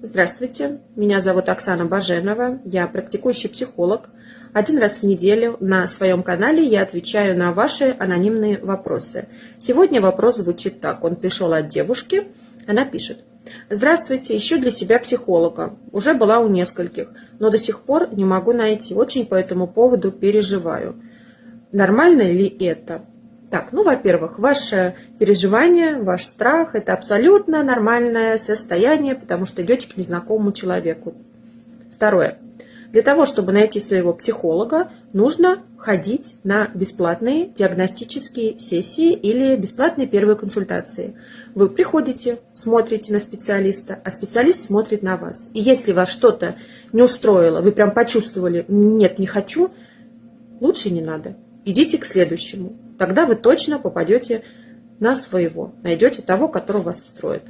Здравствуйте, меня зовут Оксана Баженова, я практикующий психолог. Один раз в неделю на своем канале я отвечаю на ваши анонимные вопросы. Сегодня вопрос звучит так. Он пришел от девушки, она пишет. Здравствуйте, ищу для себя психолога. Уже была у нескольких, но до сих пор не могу найти. Очень по этому поводу переживаю. Нормально ли это? Так, во-первых, ваше переживание, ваш страх – это абсолютно нормальное состояние, потому что идете к незнакомому человеку. Второе. Для того, чтобы найти своего психолога, нужно ходить на бесплатные диагностические сессии или бесплатные первые консультации. Вы приходите, смотрите на специалиста, а специалист смотрит на вас. И если вас что-то не устроило, вы прям почувствовали «нет, не хочу», лучше не надо. Идите к следующему. Тогда вы точно попадете на своего, найдете того, который вас устроит.